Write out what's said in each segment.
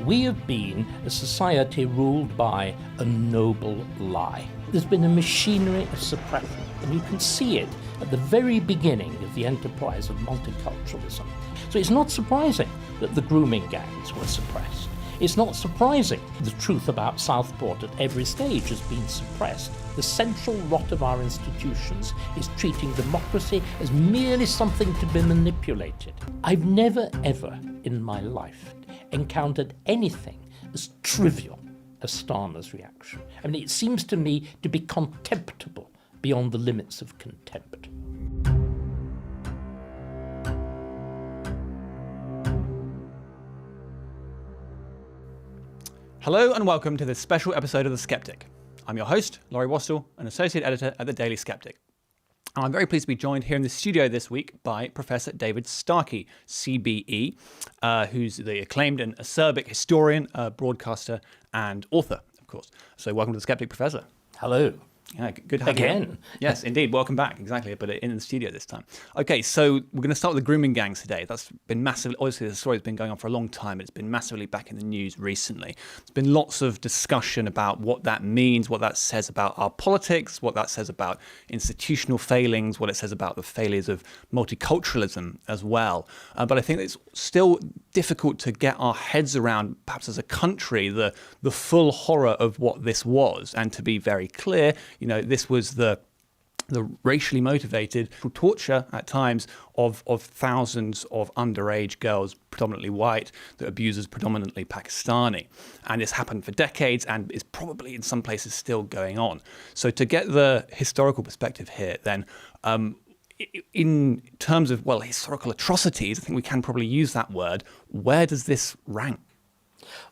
We have been a society ruled by a noble lie. There's been a machinery of suppression, and you can see it at the very beginning of the enterprise of multiculturalism. So it's not surprising that the grooming gangs were suppressed. It's not surprising the truth about Southport at every stage has been suppressed. The central rot of our institutions is treating democracy as merely something to be manipulated. I've never ever in my life encountered anything as trivial as Starmer's reaction. I mean, it seems to me to be contemptible beyond the limits of contempt. Hello and welcome to this special episode of The Skeptic. I'm your host, Laurie Wastel, an associate editor at the Daily Skeptic. And I'm very pleased to be joined here in the studio this week by Professor David Starkey, CBE, who's the acclaimed and acerbic historian, broadcaster, and author, of course. So welcome to The Skeptic, Professor. Hello. Yeah, good to have you again. Yes, indeed. Welcome back. Exactly, but in the studio this time. Okay, so we're going to start with the grooming gangs today. That's been massively, obviously the story's been going on for a long time. It's been massively back in the news recently. There's been lots of discussion about what that means, what that says about our politics, what that says about institutional failings, what it says about the failures of multiculturalism as well. But I think it's still difficult to get our heads around, perhaps as a country, the full horror of what this was. And to be very clear, you know, this was the racially motivated torture at times of thousands of underage girls, predominantly white, the abusers predominantly Pakistani. And this happened for decades and is probably in some places still going on. So to get the historical perspective here, then, in terms of, well, historical atrocities, I think we can probably use that word. Where does this rank?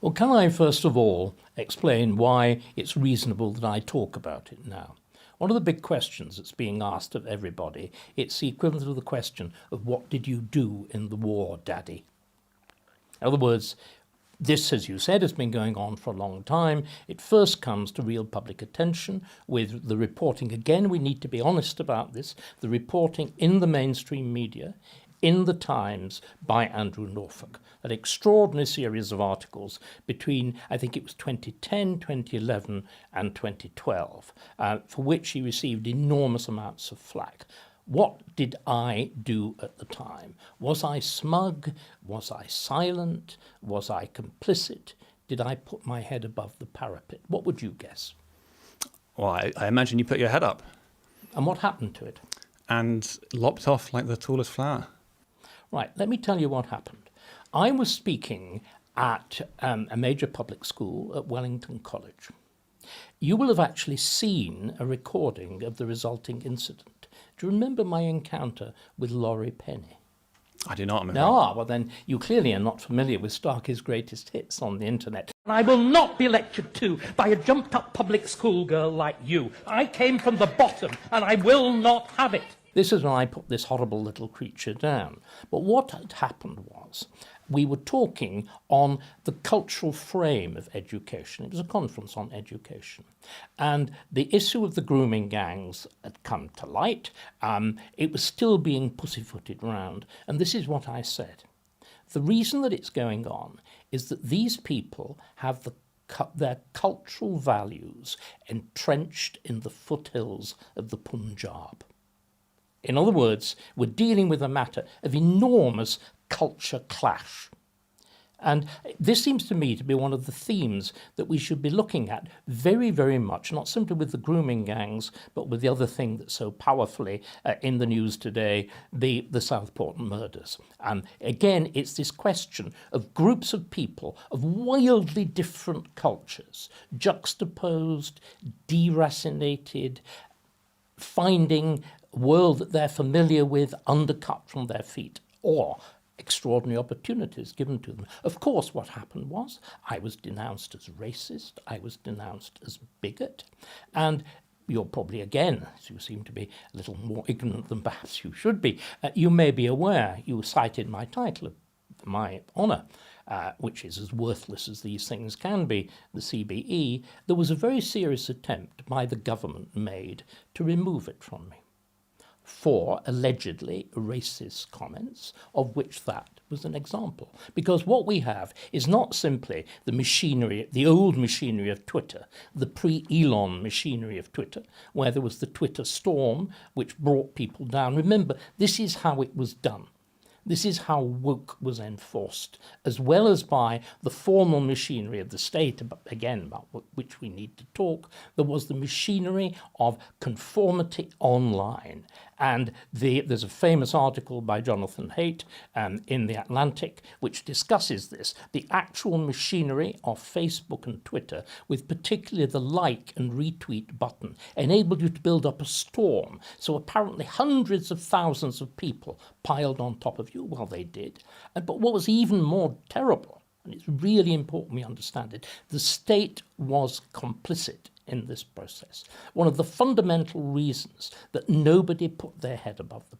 Well, can I first of all explain why it's reasonable that I talk about it now? One of the big questions that's being asked of everybody, it's the equivalent of the question of what did you do in the war, Daddy? In other words, this, as you said, has been going on for a long time. It first comes to real public attention with the reporting. Again, we need to be honest about this. The reporting in the mainstream media, in the Times by Andrew Norfolk, an extraordinary series of articles between, I think it was 2010, 2011 and 2012, for which he received enormous amounts of flack. What did I do at the time? Was I smug? Was I silent? Was I complicit? Did I put my head above the parapet? What would you guess? Well, I imagine you put your head up. And what happened to it? And lopped off like the tallest flower. Right, let me tell you what happened. I was speaking at a major public school at Wellington College. You will have actually seen a recording of the resulting incident. Do you remember my encounter with Laurie Penny? I do not. No, well then you clearly are not familiar with Starkey's greatest hits on the internet. I will not be lectured to by a jumped-up public school girl like you. I came from the bottom and I will not have it. This is when I put this horrible little creature down. But what had happened was we were talking on the cultural frame of education. It was a conference on education. And the issue of the grooming gangs had come to light. It was still being pussyfooted round. And this is what I said. The reason that it's going on is that these people have their cultural values entrenched in the foothills of the Punjab. In other words, we're dealing with a matter of enormous culture clash. And this seems to me to be one of the themes that we should be looking at very, very much, not simply with the grooming gangs, but with the other thing that's so powerfully in the news today, the Southport murders. Again, it's this question of groups of people of wildly different cultures, juxtaposed, deracinated, finding a world that they're familiar with undercut from their feet, or extraordinary opportunities given to them. Of course, what happened was I was denounced as racist, I was denounced as bigot, and you're probably, again, as you seem to be a little more ignorant than perhaps you should be, you may be aware, you cited my title of my honour, which is as worthless as these things can be, the CBE. There was a very serious attempt by the government made to remove it from me. for allegedly racist comments, of which that was an example. Because what we have is not simply the machinery, the old machinery of Twitter, the pre-Elon machinery of Twitter, where there was the Twitter storm, which brought people down. Remember, this is how it was done. This is how woke was enforced, as well as by the formal machinery of the state, again, about which we need to talk. There was the machinery of conformity online. And there's a famous article by Jonathan Haidt in The Atlantic, which discusses this, the actual machinery of Facebook and Twitter, with particularly the like and retweet button, enabled you to build up a storm. So apparently hundreds of thousands of people piled on top of you. Well, they did. But what was even more terrible, and it's really important we understand it, the state was complicit in this process. One of the fundamental reasons that nobody put their head above the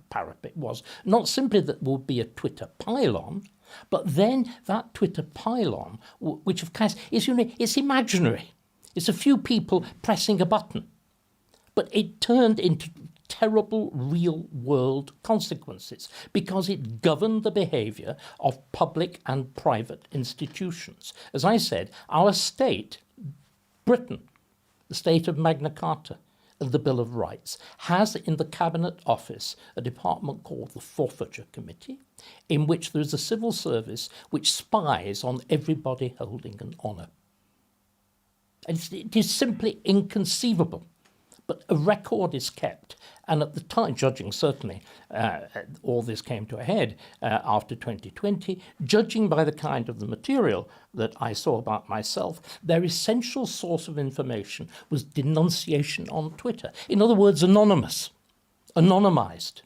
parapet was not simply that there would be a Twitter pylon, but then that Twitter pylon, which of course is, it's imaginary. It's a few people pressing a button. But it turned into terrible real-world consequences because it governed the behavior of public and private institutions. As I said, our state, Britain, the state of Magna Carta and the Bill of Rights, has in the Cabinet Office a department called the Forfeiture Committee, in which there is a civil service which spies on everybody holding an honour. It is simply inconceivable. But a record is kept. And at the time, judging certainly, all this came to a head after 2020, judging by the kind of the material that I saw about myself, their essential source of information was denunciation on Twitter. In other words, anonymous, anonymized.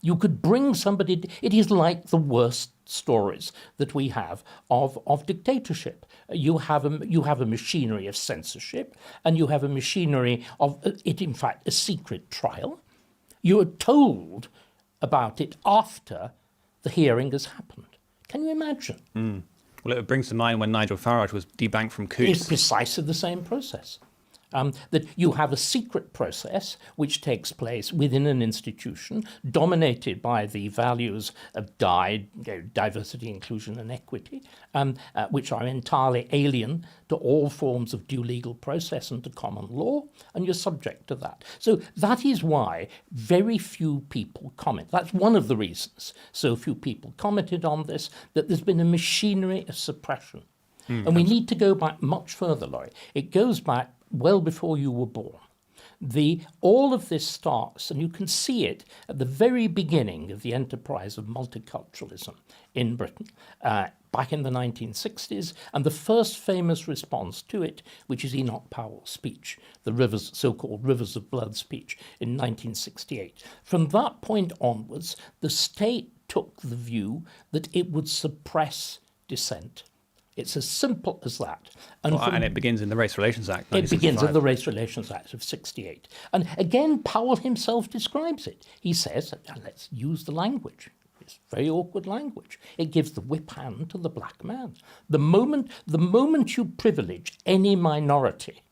You could bring somebody, it is like the worst stories that we have of dictatorship. You have a machinery of censorship, and you have a machinery of it, in fact, a secret trial. You are told about it after the hearing has happened. Can you imagine? Well, it brings to mind when Nigel Farage was debanked from Coutts. It's precisely the same process. That you have a secret process which takes place within an institution dominated by the values of diversity, inclusion and equity, which are entirely alien to all forms of due legal process and to common law, and you're subject to that. So that is why very few people comment. That's one of the reasons so few people commented on this, that there's been a machinery of suppression. And we need to go back much further, Laurie. It goes back well before you were born. All of this starts, and you can see it at the very beginning of the enterprise of multiculturalism in Britain, back in the 1960s, and the first famous response to it, which is Enoch Powell's speech, the so-called Rivers of Blood speech in 1968. From that point onwards, the state took the view that it would suppress dissent. It's as simple as that. And it begins in the Race Relations Act. It begins in the Race Relations Act of 68. And again, Powell himself describes it. He says, and let's use the language. It's very awkward language. It gives the whip hand to the black man. The moment you privilege any minority,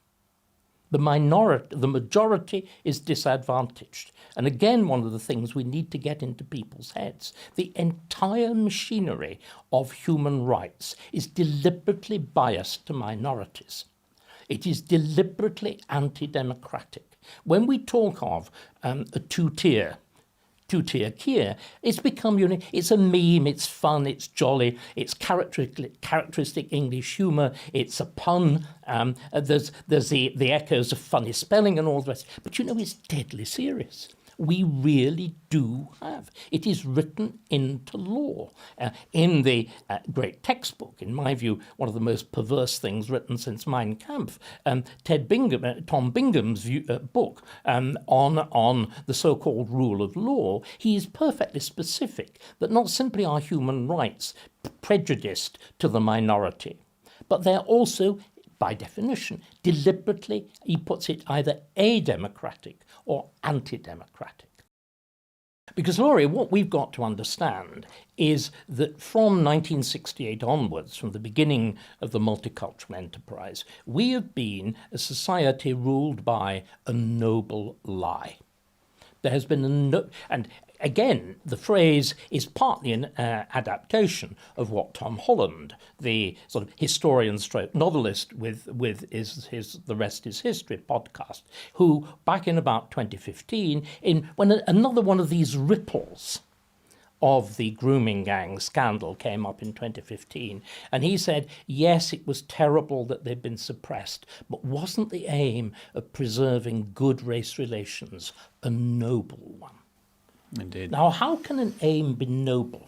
the majority is disadvantaged. And again, one of the things we need to get into people's heads, the entire machinery of human rights is deliberately biased to minorities. It is deliberately anti-democratic. When we talk of a two-tier tier, it's become it's a meme, it's fun, it's jolly, it's characteristic English humour, it's a pun, there's the echoes of funny spelling and all the rest. But it's deadly serious. We really do have. It is written into law. In the great textbook, in my view, one of the most perverse things written since Mein Kampf, Tom Bingham's book on the so-called rule of law, he is perfectly specific that not simply are human rights prejudiced to the minority, but they're also, by definition, deliberately, he puts it, either ademocratic or anti-democratic. Because, Laurie, what we've got to understand is that from 1968 onwards, from the beginning of the multicultural enterprise, we have been a society ruled by a noble lie. There has been and again, the phrase is partly an adaptation of what Tom Holland, the sort of historian stroke novelist with his The Rest is History podcast, who back in about 2015, when another one of these ripples of the grooming gang scandal came up in 2015, and he said, yes, it was terrible that they'd been suppressed, but wasn't the aim of preserving good race relations a noble one? Indeed. Now, how can an aim be noble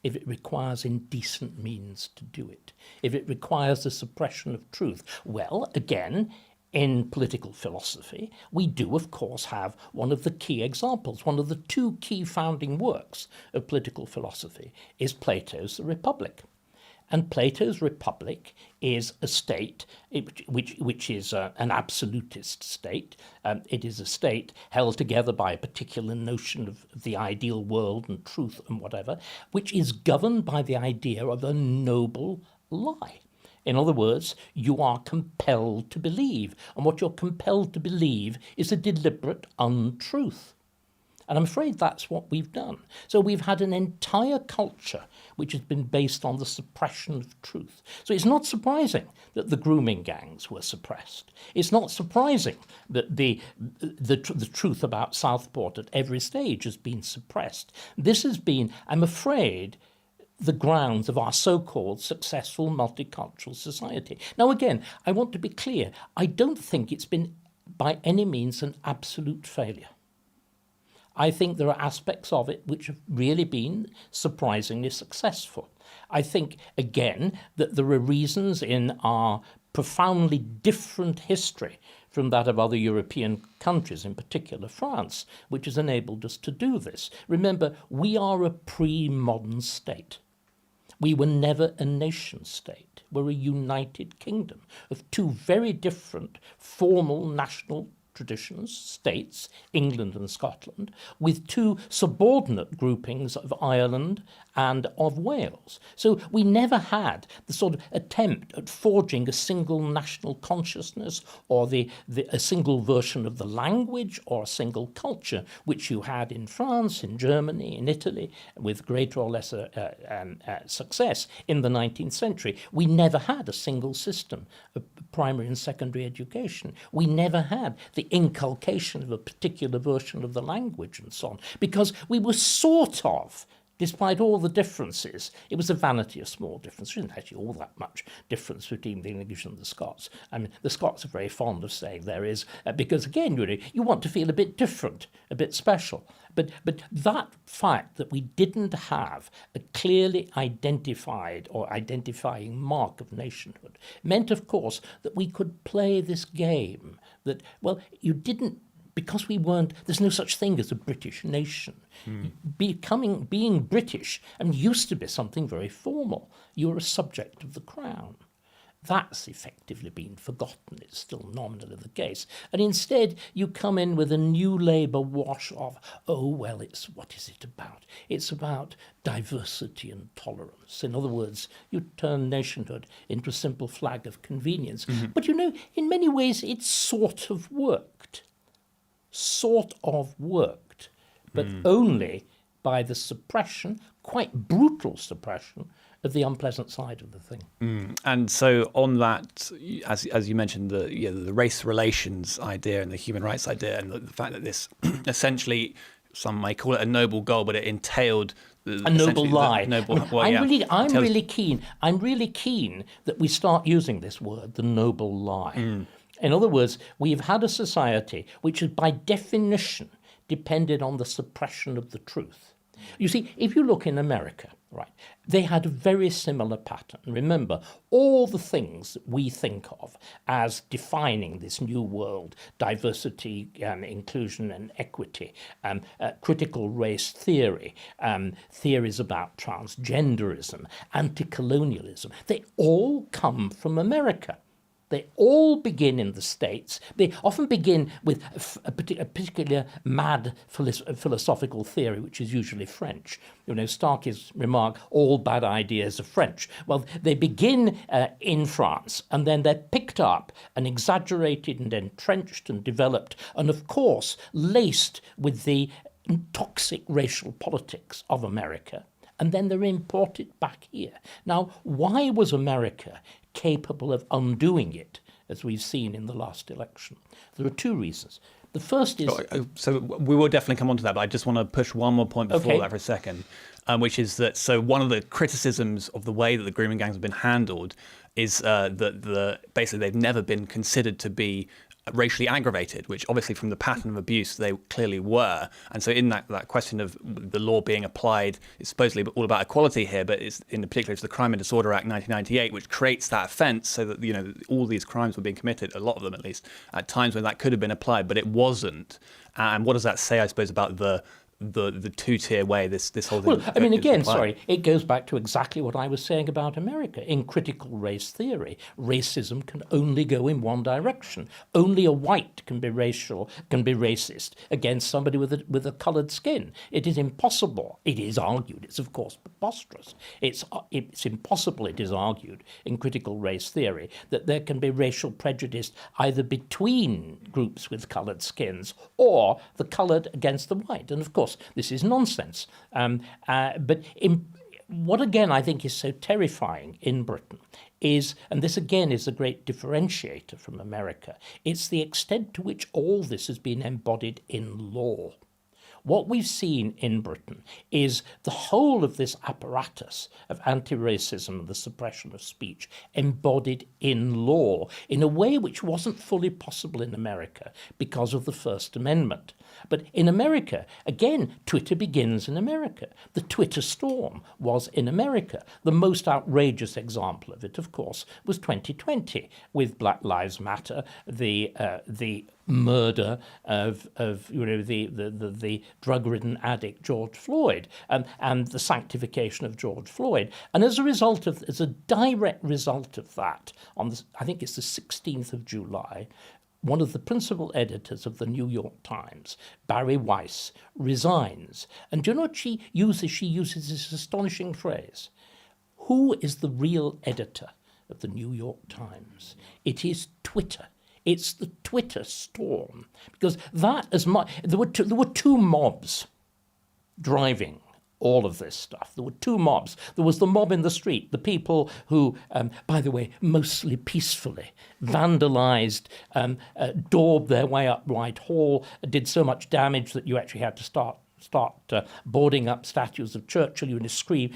if it requires indecent means to do it, if it requires the suppression of truth? Well, again, in political philosophy, we do, of course, have one of the key examples. One of the two key founding works of political philosophy is Plato's The Republic. And Plato's Republic is a state which is an absolutist state. It is a state held together by a particular notion of the ideal world and truth and whatever, which is governed by the idea of a noble lie. In other words, you are compelled to believe, and what you're compelled to believe is a deliberate untruth. And I'm afraid that's what we've done. So we've had an entire culture which has been based on the suppression of truth. So it's not surprising that the grooming gangs were suppressed. It's not surprising that the truth about Southport at every stage has been suppressed. This has been, I'm afraid, the grounds of our so-called successful multicultural society. Now, again, I want to be clear. I don't think it's been by any means an absolute failure. I think there are aspects of it which have really been surprisingly successful. I think, again, that there are reasons in our profoundly different history from that of other European countries, in particular France, which has enabled us to do this. Remember, we are a pre-modern state. We were never a nation state. We're a united kingdom of two very different formal national traditions, states, England and Scotland, with two subordinate groupings of Ireland and of Wales. So we never had the sort of attempt at forging a single national consciousness or a single version of the language or a single culture, which you had in France, in Germany, in Italy, with greater or lesser success in the 19th century. We never had a single system of primary and secondary education. We never had the inculcation of a particular version of the language and so on, because we were sort of, despite all the differences, it was a vanity of small difference. There isn't actually all that much difference between the English and the Scots. I mean, the Scots are very fond of saying there is, because again, you want to feel a bit different, a bit special. But that fact that we didn't have a clearly identified or identifying mark of nationhood meant, of course, that we could play this game that, well, you didn't, because we weren't, there's no such thing as a British nation. Being British used to be something very formal. You're a subject of the crown. That's effectively been forgotten. It's still nominally the case. And instead, you come in with a new Labour wash of, oh, well, what is it about? It's about diversity and tolerance. In other words, you turn nationhood into a simple flag of convenience. Mm-hmm. But, in many ways, it sort of worked. But only by the suppression, quite brutal suppression, of the unpleasant side of the thing. And so on that, as you mentioned, the race relations idea and the human rights idea, and the fact that this essentially, some may call it a noble goal, but it entailed a noble lie. I'm really keen that we start using this word, the noble lie. In other words, we've had a society which has by definition depended on the suppression of the truth. You see, if you look in America, right, they had a very similar pattern. Remember, all the things that we think of as defining this new world, diversity, inclusion and equity, critical race theory, theories about transgenderism, anti-colonialism, they all come from America. They all begin in the States. They often begin with a particular mad philosophical theory, which is usually French. Starkey's remark, all bad ideas are French. Well, they begin in France, and then they're picked up and exaggerated and entrenched and developed, and of course laced with the toxic racial politics of America. And then they're imported back here. Now, why was America capable of undoing it, as we've seen in the last election? There are two reasons. The first is... So we will definitely come on to that, but I just want to push one more point before that for a second, which is that, so one of the criticisms of the way that the grooming gangs have been handled is that basically they've never been considered to be racially aggravated, which obviously from the pattern of abuse they clearly were. And so in that question of the law being applied, it's supposedly all about equality here, but it's in particular it's the Crime and Disorder Act 1998, which creates that offence so that all these crimes were being committed, a lot of them at least, at times when that could have been applied, but it wasn't. And what does that say, I suppose, about the two-tier way this whole thing? Well, I mean, again, it goes back to exactly what I was saying about America. In critical race theory, racism can only go in one direction. Only a white can be racist against somebody with a coloured skin. It is impossible. It is argued. It's of course preposterous. It's impossible. It is argued in critical race theory that there can be racial prejudice either between groups with coloured skins or the coloured against the white. And of course, this is nonsense. What again I think is so terrifying in Britain is, and this again is a great differentiator from America, it's the extent to which all this has been embodied in law. What we've seen in Britain is the whole of this apparatus of anti-racism and the suppression of speech embodied in law in a way which wasn't fully possible in America because of the First Amendment. But in America, again, Twitter begins in America. The Twitter storm was in America. The most outrageous example of it, of course, was 2020 with Black Lives Matter, the murder of the drug-ridden addict George Floyd, and the sanctification of George Floyd. And as a direct result of that, I think it's the 16th of July, one of the principal editors of the New York Times, Barry Weiss, resigns. And do you know what she uses? She uses this astonishing phrase: who is the real editor of the New York Times? It is Twitter. It's the Twitter storm, because there were two mobs driving all of this stuff. There were two mobs. There was the mob in the street, the people who, by the way, mostly peacefully vandalised, daubed their way up Whitehall, did so much damage that you actually had to start boarding up statues of Churchill. You would scream,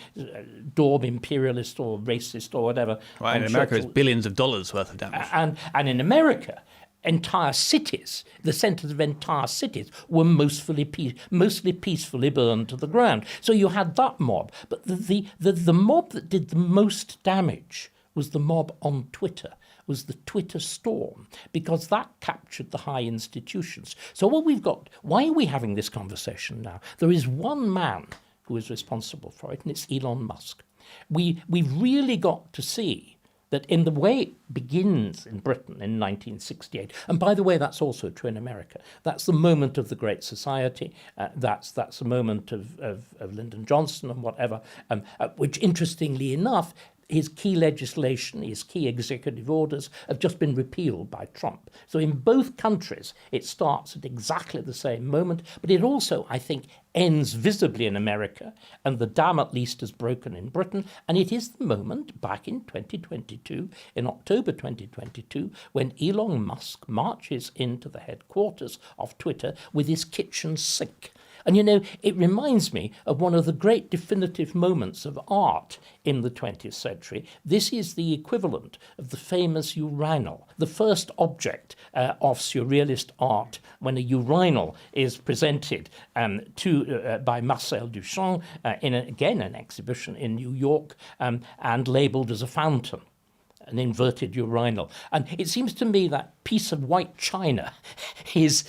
daub imperialist or racist or whatever. Right, in America it's billions of dollars worth of damage. And in America, entire cities, the centres of entire cities, were mostly peacefully burned to the ground. So you had that mob. But the mob that did the most damage was the mob on Twitter, was the Twitter storm, because that captured the high institutions. So what we've got, why are we having this conversation now? There is one man who is responsible for it, and it's Elon Musk. We've really got to see that in the way it begins in Britain in 1968, and by the way, that's also true in America. That's the moment of the Great Society. That's the moment of Lyndon Johnson and whatever, which, interestingly enough, his key legislation, his key executive orders have just been repealed by Trump. So in both countries, it starts at exactly the same moment, but it also, I think, ends visibly in America, and the dam at least is broken in Britain, and it is the moment back in 2022, in October 2022, when Elon Musk marches into the headquarters of Twitter with his kitchen sink. And, it reminds me of one of the great definitive moments of art in the 20th century. This is the equivalent of the famous urinal, the first object of surrealist art, when a urinal is presented by Marcel Duchamp in, an exhibition in New York, and labelled as a fountain. an inverted urinal. And it seems to me that piece of white china is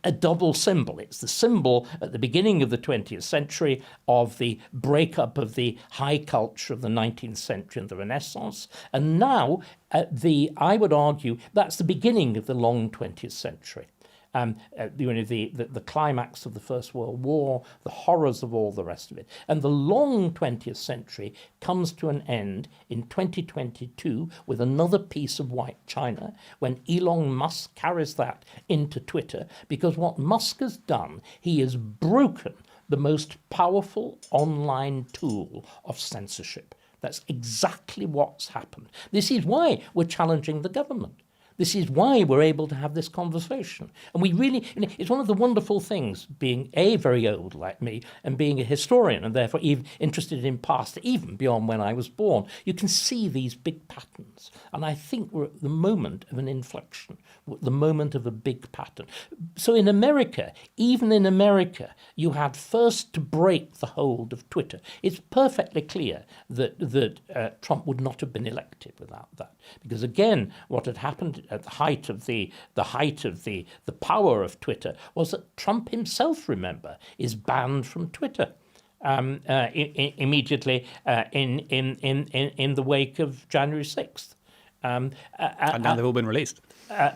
a double symbol. It's the symbol at the beginning of the 20th century of the breakup of the high culture of the 19th century and the Renaissance. And now, I would argue, that's the beginning of the long 20th century. The climax of the First World War, the horrors of all the rest of it. And the long 20th century comes to an end in 2022 with another piece of white china when Elon Musk carries that into Twitter, because what Musk has done, he has broken the most powerful online tool of censorship. That's exactly what's happened. This is why we're challenging the government. This is why we're able to have this conversation. And we really, it's one of the wonderful things, being very old like me and being a historian and therefore even interested in past, even beyond when I was born. You can see these big patterns. And I think we're at the moment of an inflection, the moment of a big pattern. So in America, even in America, you had first to break the hold of Twitter. It's perfectly clear that Trump would not have been elected without that. Because again, what had happened at the height of the power of Twitter was that Trump himself, remember, is banned from Twitter immediately in the wake of January 6th. And now they've all been released.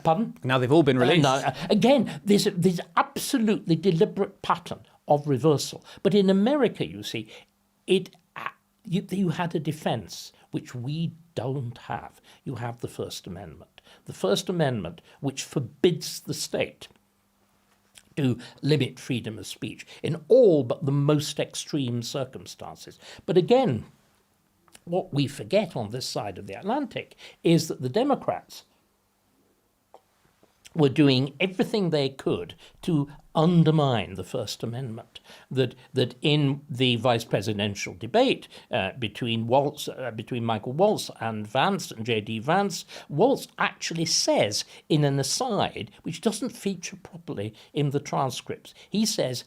Pardon? Now they've all been released. Again, there's absolutely deliberate pattern of reversal. But in America, you see, you had a defense which we don't have. You have the First Amendment. The First Amendment, which forbids the state to limit freedom of speech in all but the most extreme circumstances. But again, what we forget on this side of the Atlantic is that the Democrats were doing everything they could to undermine the First Amendment. That in the vice presidential debate between Michael Waltz and Vance and J.D. Vance, Waltz actually says in an aside, which doesn't feature properly in the transcripts, he says,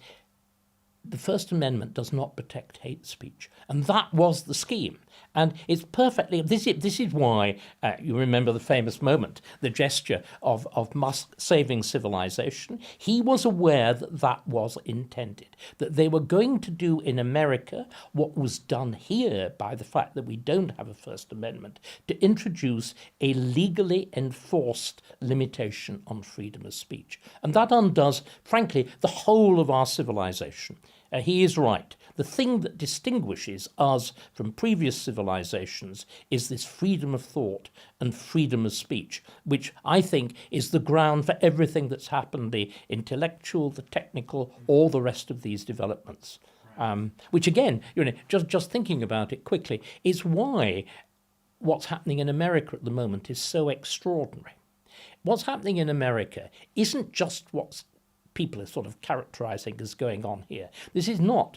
the First Amendment does not protect hate speech. And that was the scheme. And it's perfectly, this is why you remember the famous moment, the gesture of Musk saving civilization. He was aware that that was intended, that they were going to do in America what was done here by the fact that we don't have a First Amendment, to introduce a legally enforced limitation on freedom of speech. And that undoes, frankly, the whole of our civilization. He is right. The thing that distinguishes us from previous civilizations is this freedom of thought and freedom of speech, which I think is the ground for everything that's happened, the intellectual, the technical, all the rest of these developments. Which again, just thinking about it quickly, is why what's happening in America at the moment is so extraordinary. What's happening in America isn't just what's people are sort of characterizing as going on here. This is not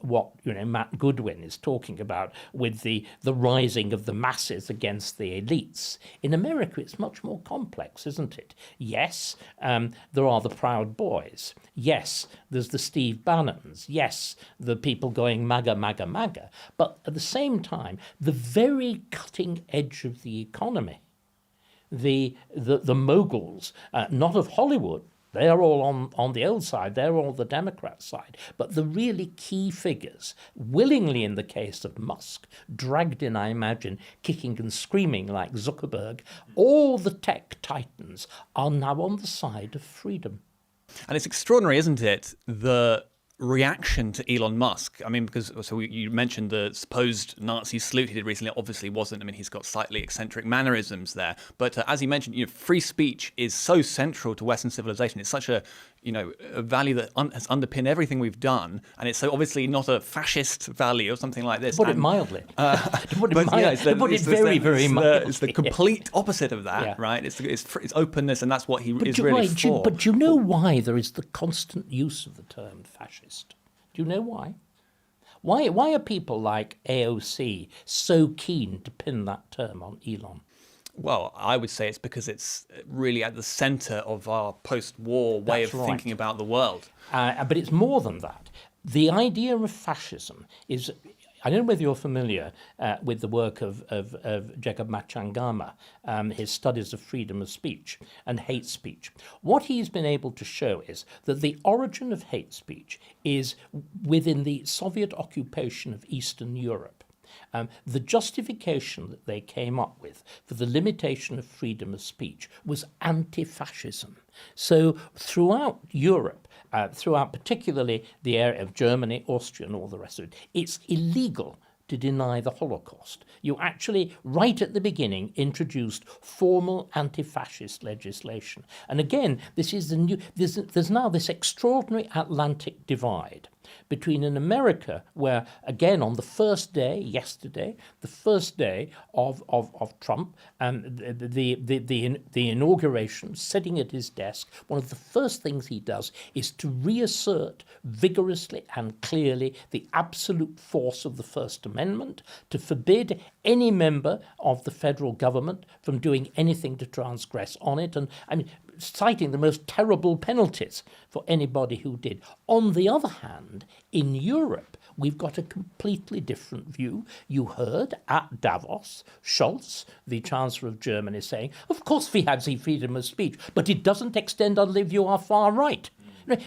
what Matt Goodwin is talking about with the rising of the masses against the elites. In America, it's much more complex, isn't it? Yes, there are the Proud Boys. Yes, there's the Steve Bannons. Yes, the people going MAGA, MAGA, MAGA. But at the same time, the very cutting edge of the economy, the moguls, not of Hollywood, they're all on the old side, they're all the Democrat side. But the really key figures, willingly in the case of Musk, dragged in, I imagine, kicking and screaming like Zuckerberg, all the tech titans are now on the side of freedom. And it's extraordinary, isn't it, the reaction to Elon Musk? I mean, because you mentioned the supposed Nazi salute he did recently. It obviously wasn't. I mean, he's got slightly eccentric mannerisms there. But as you mentioned, free speech is so central to Western civilization. It's such a value that has underpinned everything we've done, and it's so obviously not a fascist value or something like this. To put it mildly. To put it very, very mildly. It's the complete opposite of that, right? It's openness, and that's what he is really for. But do you know why there is the constant use of the term fascist? Do you know why? Why are people like AOC so keen to pin that term on Elon? Well, I would say it's because it's really at the center of our post-war way of thinking about the world. But it's more than that. The idea of fascism is I don't know whether you're familiar with the work of Jacob Machangama, his studies of freedom of speech and hate speech. What he's been able to show is that the origin of hate speech is within the Soviet occupation of Eastern Europe. The justification that they came up with for the limitation of freedom of speech was anti-fascism. So throughout Europe, throughout particularly the area of Germany, Austria, and all the rest of it, it's illegal to deny the Holocaust. You actually, right at the beginning, introduced formal anti-fascist legislation. And again, this is the new. There's now this extraordinary Atlantic divide between an America where, again, on the first day, yesterday, the first day of Trump, the inauguration, sitting at his desk, one of the first things he does is to reassert vigorously and clearly the absolute force of the First Amendment, to forbid any member of the federal government from doing anything to transgress on it, and I mean, citing the most terrible penalties for anybody who did. On the other hand, in Europe, we've got a completely different view. You heard at Davos, Scholz, the Chancellor of Germany, saying, of course we have the freedom of speech, but it doesn't extend until you are far right.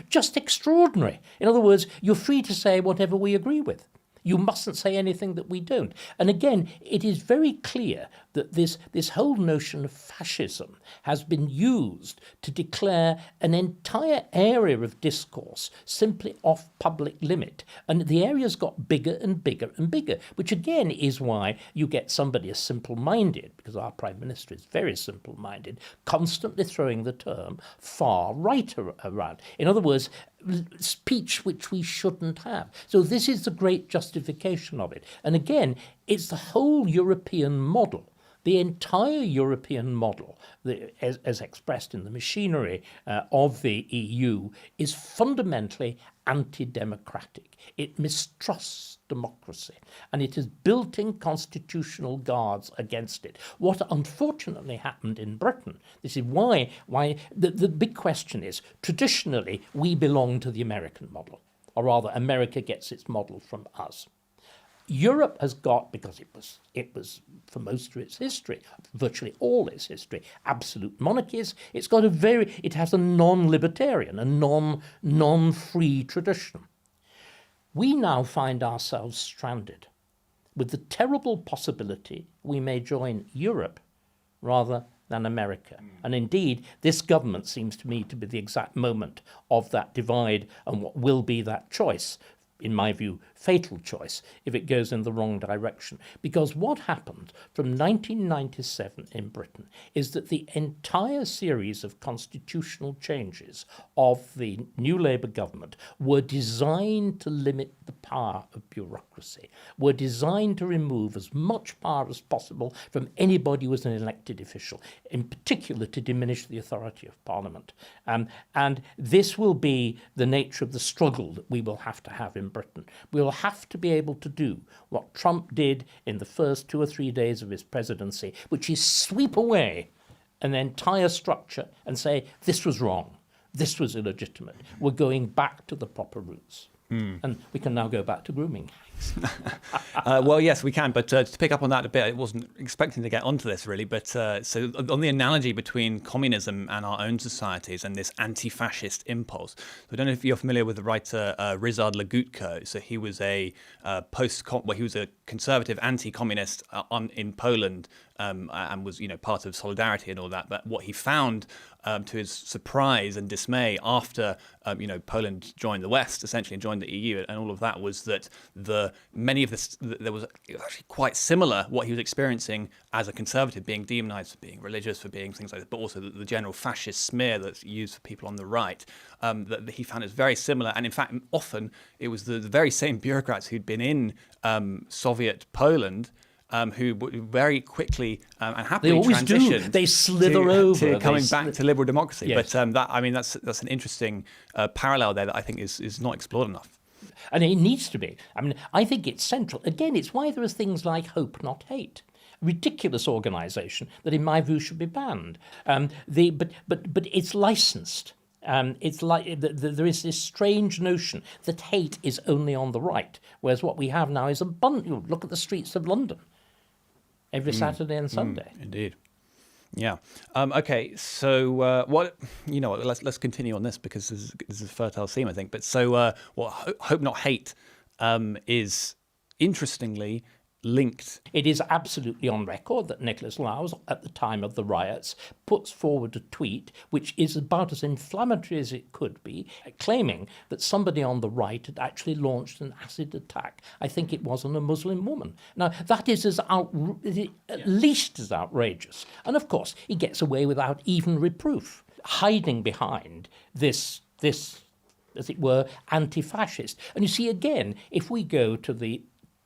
Just extraordinary. In other words, you're free to say whatever we agree with. You mustn't say anything that we don't. And again, it is very clear that this whole notion of fascism has been used to declare an entire area of discourse simply off public limit. And the area's got bigger and bigger and bigger, which again is why you get somebody as simple-minded, because our Prime Minister is very simple-minded, constantly throwing the term far right around. In other words, speech which we shouldn't have. So this is the great justification of it. And again, it's the whole European model. The entire European model, as expressed in the machinery of the EU, is fundamentally anti-democratic. It mistrusts democracy, and it has built-in constitutional guards against it. What unfortunately happened in Britain, this is why the big question is, traditionally we belong to the American model, or rather America gets its model from us. Europe has got, because it was for most of its history, virtually all its history, absolute monarchies. It has a non-libertarian, a non-free tradition. We now find ourselves stranded with the terrible possibility we may join Europe rather than America. And indeed, this government seems to me to be the exact moment of that divide and what will be that choice, in my view, fatal choice, if it goes in the wrong direction. Because what happened from 1997 in Britain is that the entire series of constitutional changes of the new Labour government were designed to limit the power of bureaucracy, were designed to remove as much power as possible from anybody who was an elected official, in particular to diminish the authority of Parliament. And this will be the nature of the struggle that we will have to have in Britain. We will have to be able to do what Trump did in the first 2 or 3 days of his presidency, which is sweep away an entire structure and say, this was wrong, this was illegitimate. We're going back to the proper roots. And we can now go back to grooming. Well, yes, we can. But to pick up on that a bit, I wasn't expecting to get onto this really. But so on the analogy between communism and our own societies and this anti-fascist impulse. So I don't know if you're familiar with the writer Ryszard Legutko. So he was he was a conservative anti-communist in Poland and was part of Solidarity and all that. But what he found, to his surprise and dismay, after Poland joined the West essentially and joined the EU and all of that, was that it was actually quite similar what he was experiencing as a conservative, being demonized for being religious, for being things like that, but also the general fascist smear that's used for people on the right, that he found is very similar. And in fact, often it was the very same bureaucrats who'd been in Soviet Poland who very quickly and happily transitioned. They slither over to coming back to liberal democracy. Yes. But that's an interesting parallel there that I think is not explored enough. And it needs to be. I mean, I think it's central. Again, it's why there are things like Hope Not Hate. Ridiculous organisation that, in my view, should be banned. But it's licensed. It's like there is this strange notion that hate is only on the right, whereas what we have now is abundant. Look at the streets of London every Saturday and Sunday. Indeed. Yeah. Okay. So let's continue on this because this is a fertile theme, I think. But so hope not hate is interestingly linked. It is absolutely on record that Nicholas Lowes, at the time of the riots, puts forward a tweet which is about as inflammatory as it could be, claiming that somebody on the right had actually launched an acid attack. I think it was on a Muslim woman. Now, that is at least as outrageous. And of course, he gets away without even reproof, hiding behind this, as it were, anti-fascist. And you see, again, if we go to the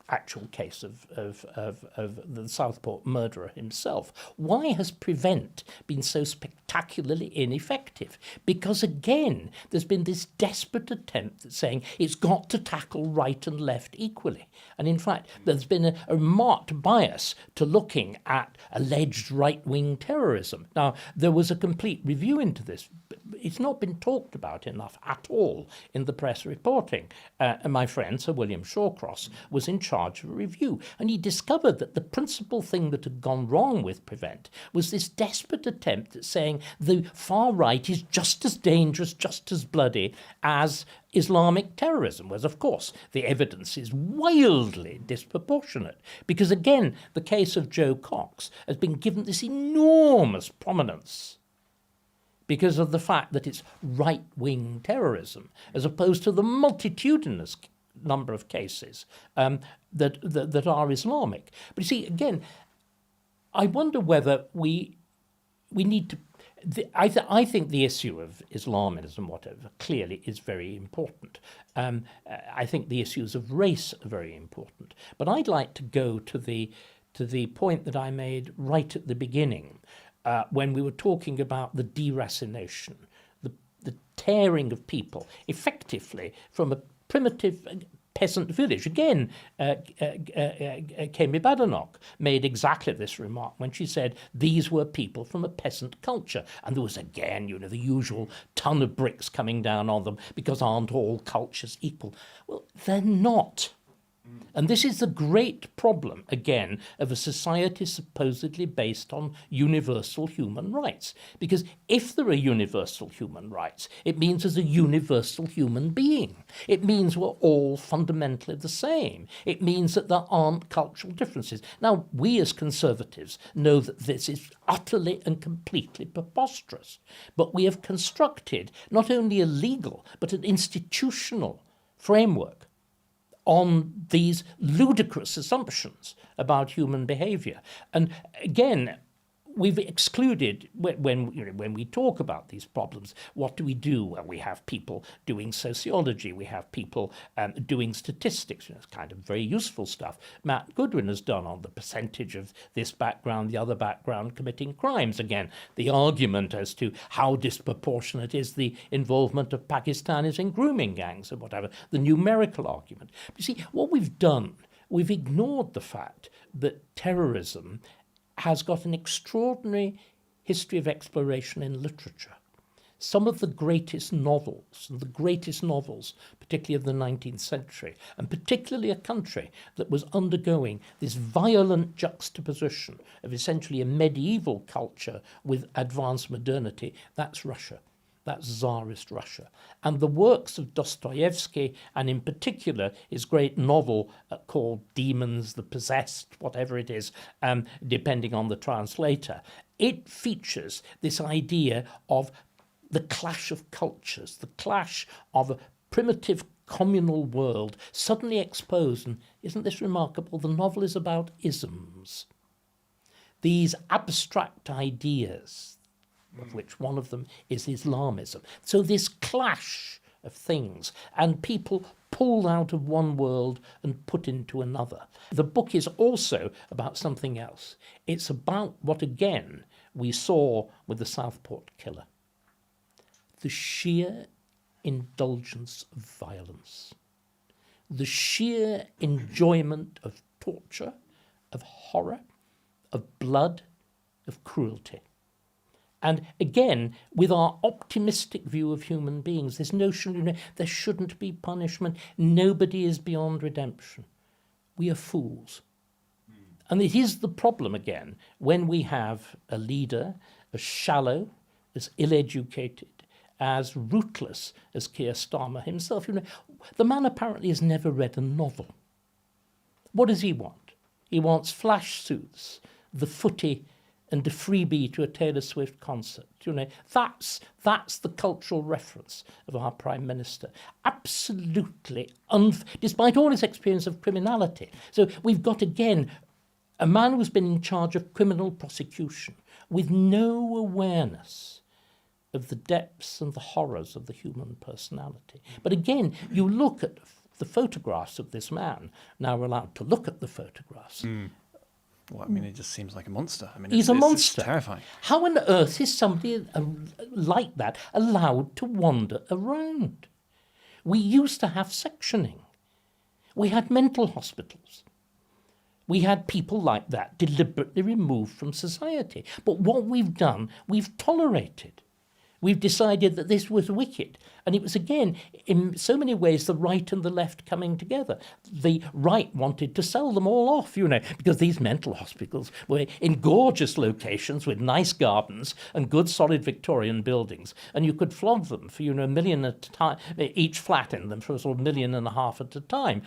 actual case of the Southport murderer himself. Why has Prevent been so spectacularly ineffective? Because, again, there's been this desperate attempt at saying it's got to tackle right and left equally. And, in fact, there's been a marked bias to looking at alleged right-wing terrorism. Now, there was a complete review into this. It's not been talked about enough at all in the press reporting. And my friend, Sir William Shawcross, was in charge of a review, and he discovered that the principal thing that had gone wrong with Prevent was this desperate attempt at saying the far right is just as dangerous, just as bloody as Islamic terrorism, whereas, of course, the evidence is wildly disproportionate. Because, again, the case of Joe Cox has been given this enormous prominence because of the fact that it's right-wing terrorism, as opposed to the multitudinous number of cases that are Islamic. But you see, again, I wonder whether we need to. I think the issue of Islamism, whatever, clearly is very important. I think the issues of race are very important. But I'd like to go to the point that I made right at the beginning, when we were talking about the deracination, the tearing of people effectively from a primitive peasant village. Again, Kemi Badenoch made exactly this remark when she said these were people from a peasant culture. And there was, again, the usual ton of bricks coming down on them because aren't all cultures equal? Well, they're not. And this is the great problem, again, of a society supposedly based on universal human rights. Because if there are universal human rights, it means there's a universal human being. It means we're all fundamentally the same. It means that there aren't cultural differences. Now, we as conservatives know that this is utterly and completely preposterous. But we have constructed not only a legal, but an institutional framework on these ludicrous assumptions about human behavior. And again, we've excluded, when we talk about these problems, what do we do? Well, we have people doing sociology, we have people doing statistics, it's kind of very useful stuff Matt Goodwin has done on the percentage of this background, the other background committing crimes. Again, the argument as to how disproportionate is the involvement of Pakistanis in grooming gangs or whatever, the numerical argument. But you see, what we've done, we've ignored the fact that terrorism has got an extraordinary history of exploration in literature. Some of the greatest novels, particularly of the 19th century, and particularly a country that was undergoing this violent juxtaposition of essentially a medieval culture with advanced modernity, that's Russia. That's Tsarist Russia. And the works of Dostoevsky, and in particular his great novel called Demons, the Possessed, whatever it is, depending on the translator, it features this idea of the clash of cultures, the clash of a primitive communal world suddenly exposed. And isn't this remarkable? The novel is about isms. These abstract ideas, of which one of them is Islamism. So this clash of things, and people pulled out of one world and put into another. The book is also about something else. It's about what, again, we saw with the Southport killer. The sheer indulgence of violence. The sheer enjoyment of torture, of horror, of blood, of cruelty. And again, with our optimistic view of human beings, this notion, there shouldn't be punishment, nobody is beyond redemption. We are fools. And it is the problem again when we have a leader as shallow, as ill-educated, as rootless as Keir Starmer himself. The man apparently has never read a novel. What does he want? He wants flash suits, the footy, and a freebie to a Taylor Swift concert. That's the cultural reference of our Prime Minister. Absolutely, despite all his experience of criminality. So we've got, again, a man who's been in charge of criminal prosecution with no awareness of the depths and the horrors of the human personality. But again, you look at the photographs of this man, now we're allowed to look at the photographs. Well, I mean, it just seems like a monster. I mean, He's a monster. It's terrifying. How on earth is somebody like that allowed to wander around? We used to have sectioning. We had mental hospitals. We had people like that deliberately removed from society. But what we've done, we've tolerated. We've decided that this was wicked. And it was, again, in so many ways, the right and the left coming together. The right wanted to sell them all off, because these mental hospitals were in gorgeous locations with nice gardens and good solid Victorian buildings. And you could flog them for, $1 million at a time, each flat in them for a sort of $1.5 million at a time.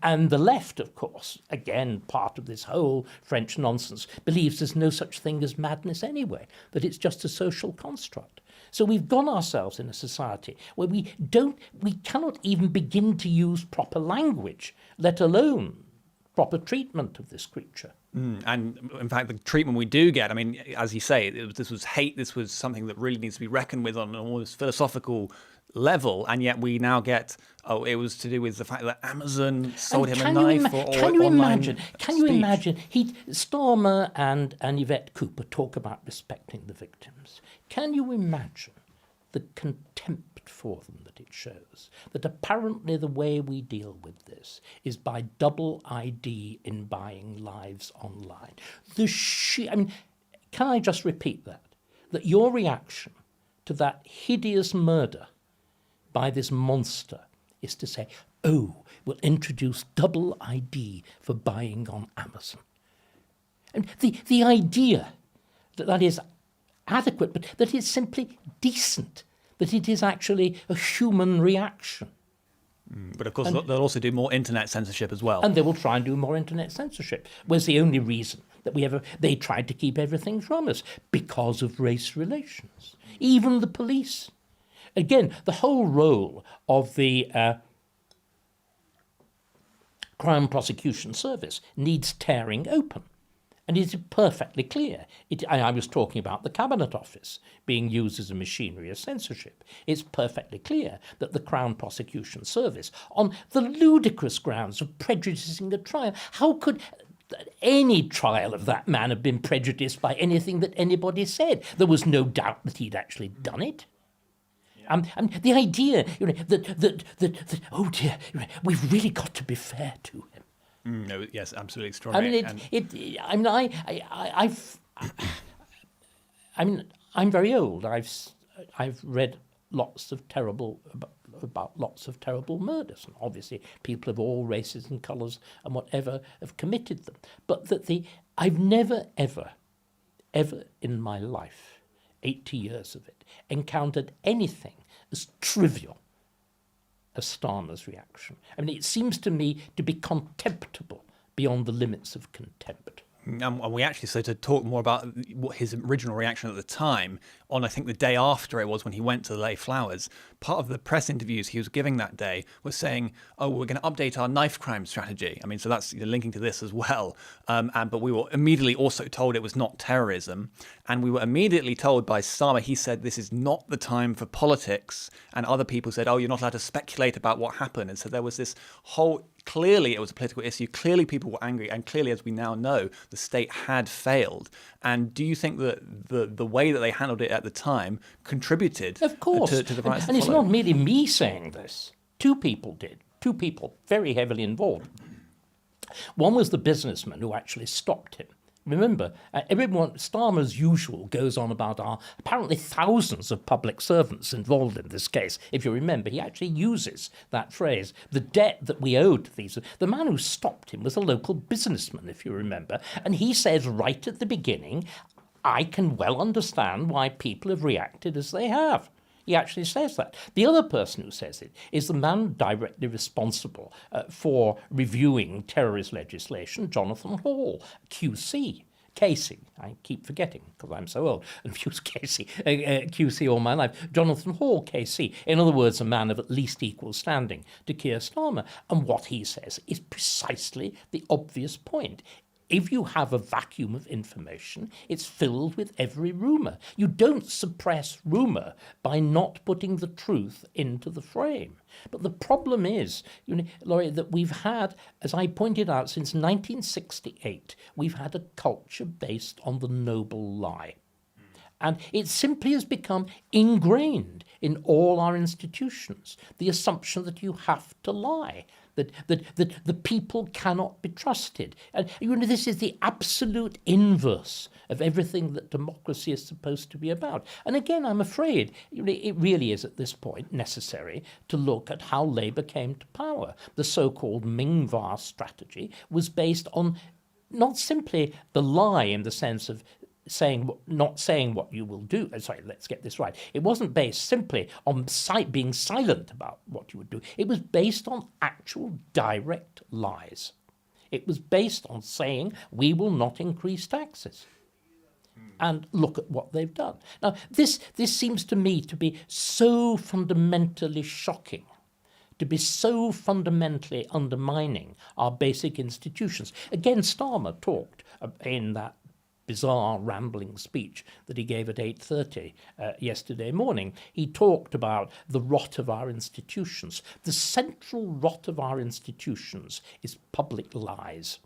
And the left, of course, again, part of this whole French nonsense, believes there's no such thing as madness anyway, that it's just a social construct. So we've gone ourselves in a society where we cannot even begin to use proper language, let alone proper treatment of this creature. And in fact, the treatment we do get, I mean, as you say, this was hate, this was something that really needs to be reckoned with on an almost philosophical level, and yet we now get, it was to do with the fact that Amazon sold him a knife or Can you imagine? Starmer and Yvette Cooper talk about respecting the victims. Can you imagine the contempt for them that it shows? That apparently the way we deal with this is by double ID in buying lives online. Can I just repeat that? That your reaction to that hideous murder by this monster is to say, we'll introduce double ID for buying on Amazon. And the idea that is adequate, but that it's simply decent, that it is actually a human reaction. But of course, they'll also do more internet censorship as well. And they will try and do more internet censorship. Was the only reason that they tried to keep everything from us because of race relations. Even the police. Again, the whole role of the Crown Prosecution Service needs tearing open. And it is perfectly clear. I was talking about the Cabinet Office being used as a machinery of censorship. It's perfectly clear that the Crown Prosecution Service, on the ludicrous grounds of prejudicing a trial, how could any trial of that man have been prejudiced by anything that anybody said? There was no doubt that he'd actually done it. And the idea, that oh dear, we've really got to be fair to him. No, yes, absolutely extraordinary. I'm very old. I've read lots of terrible about lots of terrible murders, and obviously people of all races and colours and whatever have committed them. But I've never ever in my life, 80 years of it, encountered anything as trivial as Starmer's reaction. It seems to me to be contemptible beyond the limits of contempt. And we actually, so to talk more about what his original reaction at the time, on I think the day after it was when he went to lay flowers, part of the press interviews he was giving that day was saying, we're going to update our knife crime strategy. So that's linking to this as well. But we were immediately also told it was not terrorism. And we were immediately told by Starmer, he said, this is not the time for politics. And other people said, you're not allowed to speculate about what happened. And so there was this whole... Clearly, it was a political issue. Clearly, people were angry. And clearly, as we now know, the state had failed. And do you think that the way that they handled it at the time contributed of course. To the riots? And it's not merely me saying this. Two people did. Two people very heavily involved. One was the businessman who actually stopped him Remember, everyone, Starmer, as usual, goes on about our apparently thousands of public servants involved in this case. If you remember, he actually uses that phrase, the debt that we owe to these. The man who stopped him was a local businessman, if you remember, and he says right at the beginning, I can well understand why people have reacted as they have. He actually says that. The other person who says it is the man directly responsible for reviewing terrorist legislation, Jonathan Hall, QC. Casey, I keep forgetting because I'm so old and use Casey, QC all my life. Jonathan Hall, KC. In other words, a man of at least equal standing to Keir Starmer. And what he says is precisely the obvious point. If you have a vacuum of information, it's filled with every rumour. You don't suppress rumour by not putting the truth into the frame. But the problem is, Laurie, that we've had, as I pointed out, since 1968, we've had a culture based on the noble lie. And it simply has become ingrained in all our institutions, the assumption that you have to lie, that the people cannot be trusted. And this is the absolute inverse of everything that democracy is supposed to be about. And again, I'm afraid it really is at this point necessary to look at how Labour came to power. The so-called Ming-Va strategy was based on not simply the lie in the sense of not saying what you will do. Sorry, let's get this right. It wasn't based simply on being silent about what you would do. It was based on actual direct lies. It was based on saying we will not increase taxes. And look at what they've done. Now, this seems to me to be so fundamentally shocking, to be so fundamentally undermining our basic institutions. Again, Starmer talked in that bizarre rambling speech that he gave at 8:30 yesterday morning. He talked about the rot of our institutions. The central rot of our institutions is public lies.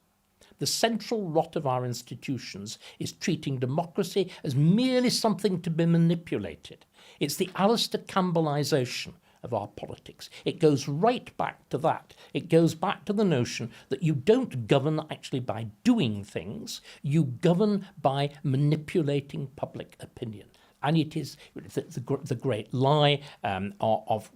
The central rot of our institutions is treating democracy as merely something to be manipulated. It's the Alistair Campbellisation of our politics. It goes right back to that. It goes back to the notion that you don't govern actually by doing things, you govern by manipulating public opinion. And it is the great lie of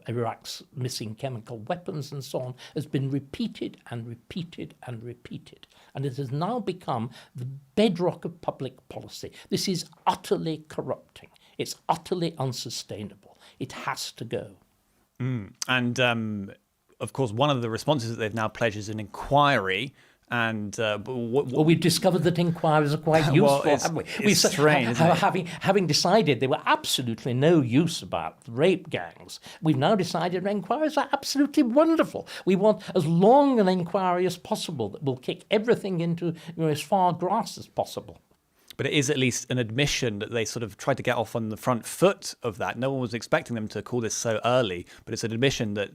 Iraq's missing chemical weapons and so on has been repeated and repeated and repeated. And it has now become the bedrock of public policy. This is utterly corrupting. It's utterly unsustainable. It has to go. And of course, one of the responses that they've now pledged is an inquiry. And well, we've discovered that inquiries are quite useful, haven't we? It's strange, isn't it? Having decided there were absolutely no use about rape gangs, we've now decided inquiries are absolutely wonderful. We want as long an inquiry as possible that will kick everything into as far grass as possible. But it is at least an admission that they sort of tried to get off on the front foot of that. No one was expecting them to call this so early, but it's an admission that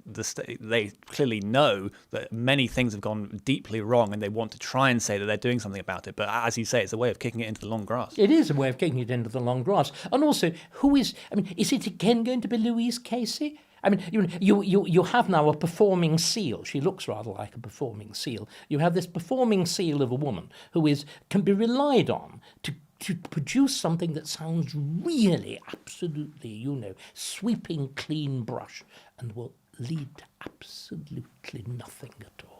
they clearly know that many things have gone deeply wrong and they want to try and say that they're doing something about it. But as you say, it's a way of kicking it into the long grass. It is a way of kicking it into the long grass. And also, is it again going to be Louise Casey? I mean, you have now a performing seal. She looks rather like a performing seal. You have this performing seal of a woman who can be relied on to produce something that sounds really, absolutely, sweeping, clean brush and will lead to absolutely nothing at all.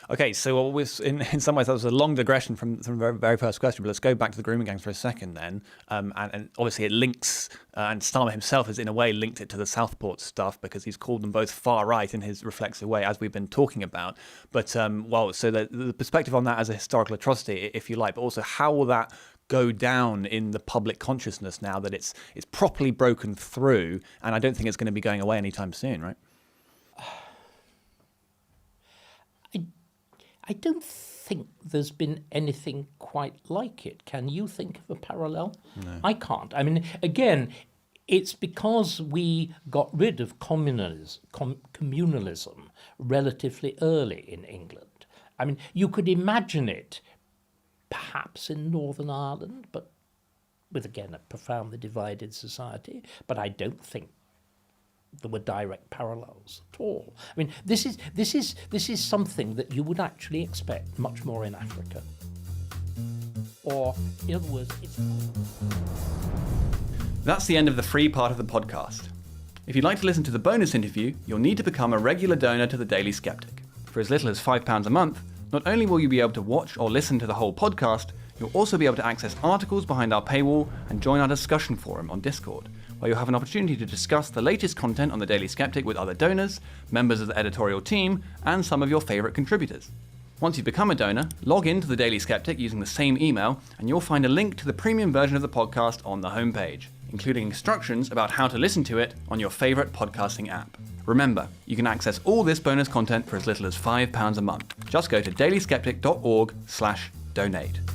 Okay, so in some ways that was a long digression from the very, very first question, but let's go back to the grooming gangs for a second then. And obviously it links, and Starmer himself has in a way linked it to the Southport stuff because he's called them both far right in his reflexive way, as we've been talking about. But, so the perspective on that as a historical atrocity, if you like, but also how will that go down in the public consciousness now that it's properly broken through, and I don't think it's going to be going away anytime soon, right? I don't think there's been anything quite like it. Can you think of a parallel? No. I can't. I mean, again, it's because we got rid of communalism relatively early in England. I mean, you could imagine it perhaps in Northern Ireland, but with, again, a profoundly divided society. But I don't think there were direct parallels at all. I mean, this is something that you would actually expect much more in Africa. Or, in other words, it's... That's the end of the free part of the podcast. If you'd like to listen to the bonus interview, you'll need to become a regular donor to the Daily Skeptic. For as little as £5 a month, not only will you be able to watch or listen to the whole podcast, you'll also be able to access articles behind our paywall and join our discussion forum on Discord, where you'll have an opportunity to discuss the latest content on the Daily Skeptic with other donors, members of the editorial team, and some of your favourite contributors. Once you've become a donor, log in to the Daily Skeptic using the same email, and you'll find a link to the premium version of the podcast on the homepage, including instructions about how to listen to it on your favourite podcasting app. Remember, you can access all this bonus content for as little as £5 a month. Just go to dailyskeptic.org/donate.